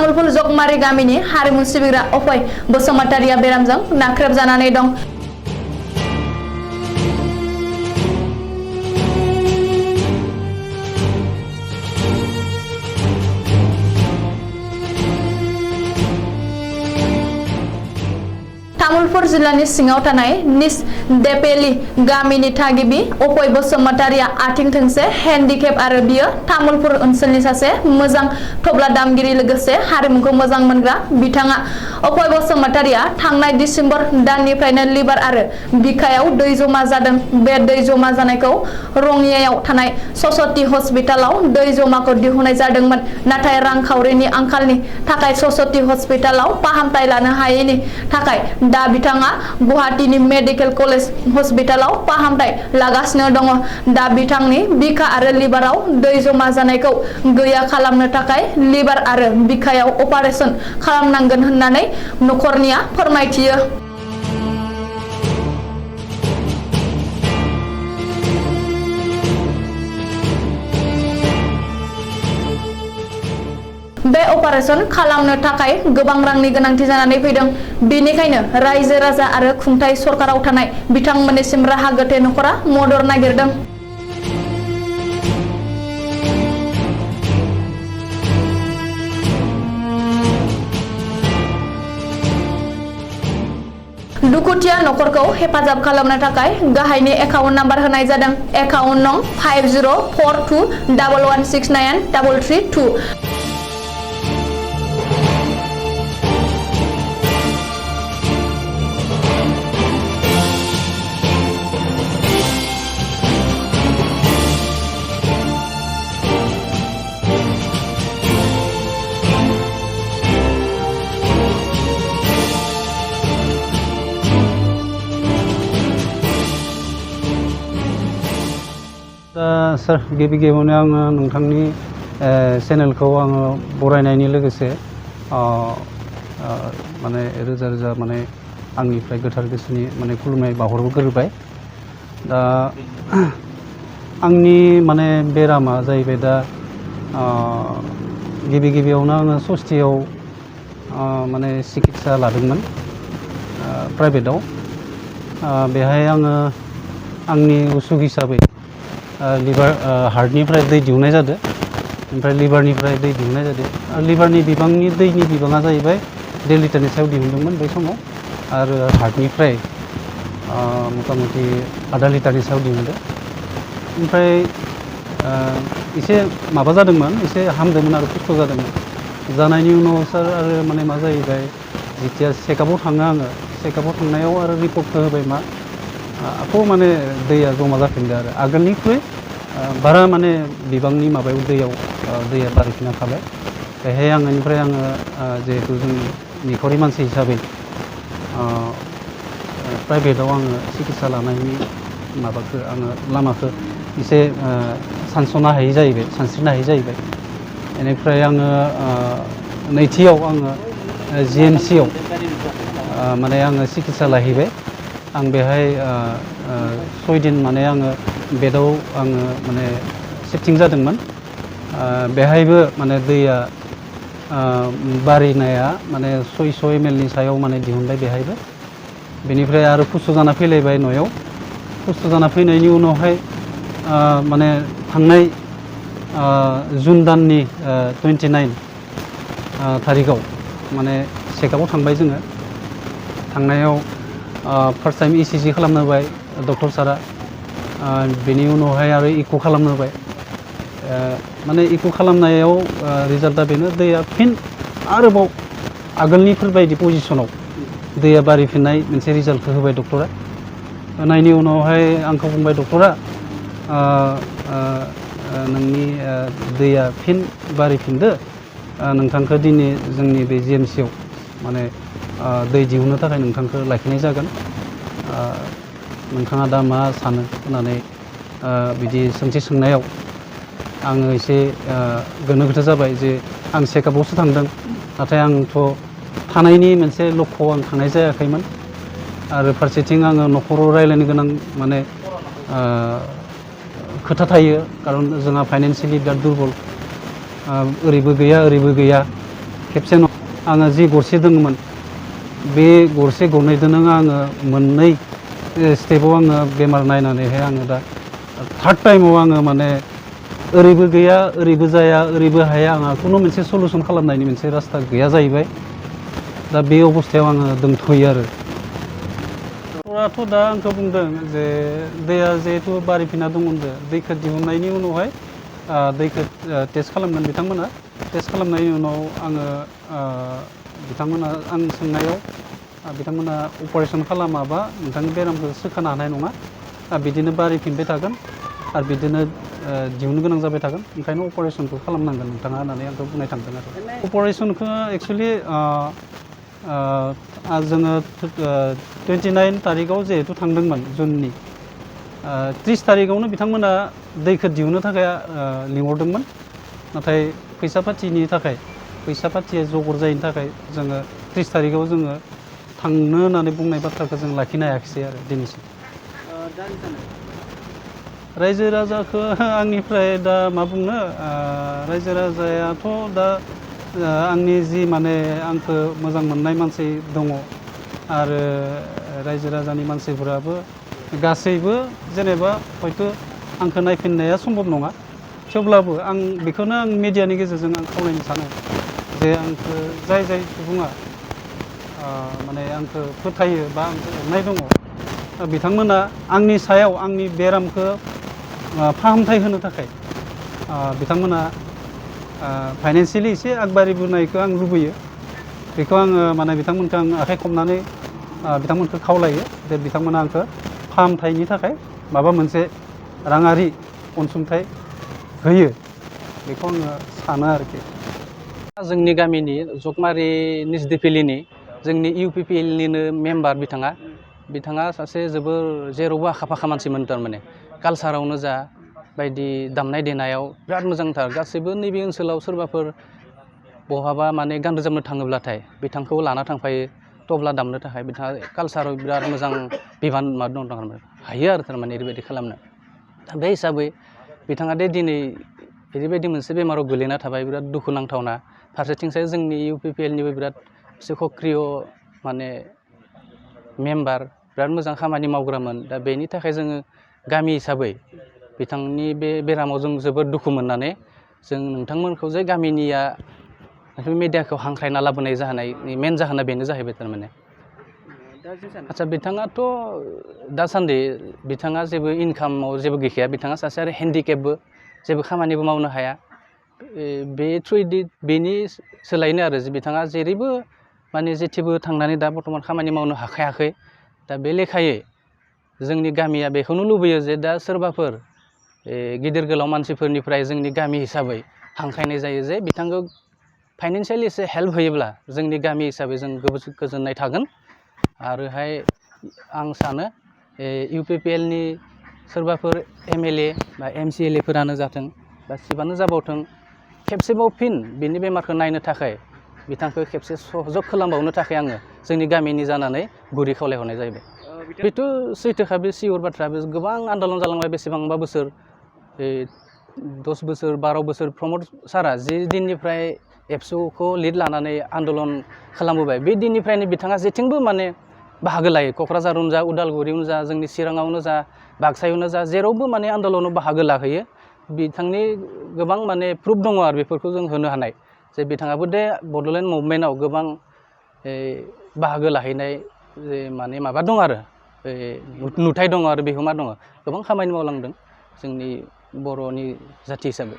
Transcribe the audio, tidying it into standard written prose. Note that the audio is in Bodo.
तामुलपुर जगमारी गामिनि हारिमु सिबिग्रा अफय बसुमतारिया बेरामजों नाख्रेबजानानै दं। तामुलपुर जिल्लानि सिङाव थानाय निस देपेलि गामिनि थागिबि अफय बसुमतारिया आथिं थोंसे हेन्डिकेप आरो बियो तामुलपुर ओनसोलनि सासे मोजां तबला दामगिरि लोगोसे हारिमुखौ मोजां मोनग्रा। बिथाङा अफय बसुमतारिया थांनाय डिसेम्बर दाननिफ्रायनो लिभार आरो बिखायाव दै जमा जादों। बे दै जमा जानायखौ रङियायाव थानाय ससति हस्पिटालाव दै जमाखौ दिहुननाय जादोंमोन, नाथाय रांखावरिनि आंखालनि थाखाय ससति हस्पिटालाव फाहामथाय लानो हायैनि थाखाय दा बिथाङा गुवाहाटीनि मेडिकेल कलेज हस्पिटालाव फाहामथाय लागासिनो दङ। दा बिथांनि बिखा आरो लिभाराव दै जमा जानायखौ गैया खालामनो थाखाय लिभार आरो बिखायाव अपारेशन खालामनांगोन होननानै नखरनिया फोरमायथियो। बे अपारेशन खालामनो थाखाय गोबां रांनि गोनांथि जानानै फैदों। बेनिखायनो रायजो राजा आरो खुंथाय सरकाराव थानाय बिथांमोननिसिम राहा गोथे नखरा मदद नागिरदों। दुखुथिया नखरखौ हेफाजाब खालामनो थाखाय गाहायनि एकाउन्ट नाम्बार होनाय जादों। एकाउन्ट नं 504211693332। सर गिबियावनो आङो नोंथांनि चेनेलखौ आङो बरायनायनि लोगोसे माने रोजा रोजा माने आंनिफ्राय गोथार गोसोनि माने खुलुमनाय बावहरग्रोबाय। दा आंनि माने बेरामा जाहैबाय दा गिबियावनो आङो सस्थियाव माने सिकित्सा लादोंमोन प्राइभेटाव। बेहाय आङो आंनि उसुग हिसाबै लिभार हार्टनिफ्राय दै दिहुननाय जादों, ओमफ्राय लिभारनिफ्राय दै दिहुननाय जादों। लिभारनि दैनि बिबाङा जाहैबाय 1.5 लिटारनि सायाव दिहुनदोंमोन बै समाव, आरो हार्टनिफ्राय मथा मथि 0.5 लिटारनि सायाव दिहुनदों। ओमफ्राय एसे माबा जादोंमोन, एसे हामदोंमोन आरो खस्थ' जादोंमोन। जानायनि उनाव सार आरो माने मा जाहैबाय, जेथिया चेकआपआव थाङो आङो, चेकआपआव थांनायाव आरो रिपर्टखौ होबाय मा आखौ माने दैया जमा जाफिनदों आरो आगोलनिख्रुइ बारा माने बिबांनि माबायाव दैया बारायफिनना थाबाय। बेहाय आंनिफ्राय आङो जिहेतु जोंनि निखावरि मानसि हिसाबै प्राइभेटाव आङो सिकित्सा लानायनि माबाखौ आङो लामाखौ एसे सानस्रिनो हायै जाहैबाय। बेनिफ्राय आङो नैथियाव आङो GMCआव माने आङो सिकित्सा लाहैबाय। आं बेहाय 6 दिन माने आङो बेदाव आङो माने शिफ्टिं जादोंमोन। बेहायबो माने दैया बारिनाया माने 600 ml नि सायाव माने दिहुनबाय बेहायबो। बेनिफ्राय आरो खुस्थ' जाना फैलायबाय न'आव। खुस्थ' जाना फैनायनि उनावहाय माने थांनाय जुन दाननि 29 थारिखआव माने चेकआपआव थांबाय जोङो। थांनायाव फार्स्ट टाइम ECG खालामनो होबाय डक्टर सारा। बेनि उनावहाय आरो इक' खालामनो होबाय। माने इक' खालामनायाव रिजाल्टआ बेनो, दैया फिन आरोबाव आगोलनिफोरबायदि पजिसनाव दैया बारिफिननाय मोनसे रिजाल्टखौ होबाय डक्टरा। होनायनि उनावहाय आंखौ बुंबाय डक्टरा, नोंनि दैया फिन बारिफिनदो, नोंथांखौ दिनै जोंनि बे GMCआव माने दै दिहुननो थाखाय नोंथांखौ लाखिनाय जागोन। नोंथाङा दा मा सानो होननानै बिदि सोंथि सोंनायाव आङो एसे गोनो गोथो जाबाय जे आं चेकआपआवसो थांदों, नाथाय आंथ' थानायनि मोनसे लक्ष्यआव आं थांनाय जायाखैमोन। आरो फारसेथिं आङो न'खराव रायज्लायनो गोनां माने खोथा थायो, खारन जोंहा फाइनान्सियेलि बिराद दुरबल, ओरैबो गैया ओरैबो गैया। खेबसे आङो जि गरसे दङमोन बे गरसे गरनैदोनो आङो मोननै स्टेपाव आङो बेमार नायनानैहाय आङो दा थार्ड टाइमाव आङो माने ओरैबो गैया ओरैबो जाया ओरैबो हाया आंहा खुनु मोनसे सलुसन खालामनायनि मोनसे रास्ता गैया जाहैबाय दा बे अबस्थायाव आङो दंथ'यो आरो डक्टराथ' दा आंखौ बुंदों जे दैया जिहेतु बारिफिना दं होनदों दैखौ दिहुननायनि उनावहाय दैखौ टेस्ट खालामगोन बिथांमोना टेस्ट खालामनायनि उनाव आङो बिथांमोना आं सोंनायाव बिथांमोना अपारेसन खालामाबा नोंथांनि बेरामखौ सोखानो हानाय नङा बिदिनो बारिफिनबाय थागोन आरो बिदिनो दिहुननो गोनां जाबाय थागोन ओंखायनो अपारेसनखौ खालामनांगोन नोंथाङा होननानै आंखौ बुंनाय थांदों आरो अपारेसनखौ एक्सुवेलि जोङो 29 तारिखआव जिहेतु थांदोंमोन जुननि 30 तारिखआवनो बिथांमोना दैखौ दिहुननो थाखाय लिंहरदोंमोन नाथाय फैसा पाथिया जगर जायैनि थाखाय जोङो 30 तारिखआव जोङो थांनो होननानै बुंनाय बाथ्राखौ जों लाखिनो हायाखिसै आरो दिनैसिम रायजो राजाखौ आंनिफ्राय दा मा बुंनो रायजो राजायाथ' दा आंनि जि माने आंखौ मोजां मोननाय मानसि दङ आरो रायजो राजानि मानसिफोराबो गासैबो जेनेबा हयथ' आंखौ नायफिननाया सम्भब नङा थेवब्लाबो आं बेखौनो आं मिडियानि गेजेरजों आं खावलायनो सानो जे आंखौ जाय सुबुङा माने आंखौ फोथायो बा आंखौ अननाय दङ बिथांमोना आंनि सायाव आंनि बेरामखौ फाहामथाय होनो थाखाय बिथांमोना फाइनान्सियेलि एसे आगबारिबोनायखौ आं लुबैयो बेखौ आङो माने बिथांमोनखौ आं आखाइ खबनानै बिथांमोनखौ खावलायो जे बिथांमोना आंखौ फाहामथायनि थाखाय माबा मोनसे राङारि अनसुंथाइ होयो बेखौ आङो सानो आरोखि जोंनि गामिनि जगमारि निजदिफिलिनि जोंनि इउपिपिएलनिनो मेम्बार बिथाङा सासे जोबोर जेरावबो आखा फाखा मानसिमोन थारमाने कालसारावनो जा बायदि दामनाय देनायाव बिराद मोजांथार गासैबो नैबे ओनसोलाव सोरबाफोर बहाबा माने गान रोजाबनो थाङोब्लाथाय बिथांखौ लाना थांफायो तबला दामनो थाखाय बिथाङा कालसाराव बिराद मोजां बिबान मा दं थारमाने हायो आरो थारमाने ओरैबायदि खालामनो बे हिसाबै बिथाङा दे दिनै ओरैबायदि मोनसे बेमाराव गोलैना थाबाय बिराद दुखु नांथावना फारसेथिंसाय जोंनि इउपिपिएलनिबो बिराद सक्रिय माने मेम्बार बिराद मोजां खामानि मावग्रामोन दा बेनि थाखाय जोङो गामि हिसाबै बिथांनि बे बेरामाव जों जोबोद दुखु मोननानै जों नोंथांमोनखौ जे गामिनिया मिडियाखौ हांख्रायना लाबोनाय जाहोनायनि मेन जाहोना बेनो जाहैबाय थारमाने आच्चा बिथाङाथ' दासान्दि बिथाङा जेबो इनकामाव जेबो गैखाया बिथाङा सासे आरो हेन्डिकेपबो जेबो खामानिबो मावनो हाया बे थ्रुयैदि बेनि सोलायनो आरो बिथाङा जेरैबो माने जेथिबो थांनानै दा बर्थमान खामानि मावनो हाखायाखै दा बे लेखायै जोंनि गामिया बेखौनो लुबैयो जे दा सोरबाफोर गिदिर गोलाव मानसिफोरनिफ्राय जोंनि गामि हिसाबै हांख्रायनाय जायो जे बिथांखौ फाइनान्सियेलि एसे हेल्प होयोब्ला जोंनि गामि हिसाबै जों गोजोननाय थागोन आरोहाय आं सानो इउपिपिएलनि सोरबाफोर एमएलए बा एमसिएलएफोरानो जाथों बा सिबानो जाबावथों खेबसेबाव फिन बिनि बेमारखौ नायनो थाखाय बिथांखौ खेबसे सहजग खालामबावनो थाखाय आङो जोंनि गामिनि जानानै गुरै खावलायहरनाय जाहैबाय बेथ' सैथोखा बे सियर बाथ्रा बे गोबां आन्दलन जालांबाय बेसेबांबा बोसोर 10 बोसोर 12 बोसोर प्रमद सारा जि दिननिफ्राय एबसुखौ लिड लानानै आन्दलन खालामबोबाय बे दिननिफ्रायनो बिथाङा जेथिंबो माने बाहागो लायो क'क्राझारावनो जा उदालगुरियावनो जा जोंनि चिराङावनो जा बाक्सायावनो जा जेरावबो माने आन्दलनाव बाहागो लाहैयो बिथांनि गोबां माने प्रुफ दङ आरो बेफोरखौ जों होनो हानाय जे बिथाङाबो दे बड'लेण्ड मुभमेन्टआव गोबां बाहागो लाहैनाय माने माबा दं आरो नुथाय दङ आरो बिहोमा दङ गोबां खामानि मावलांदों जोंनि बर'नि जाथि हिसाबै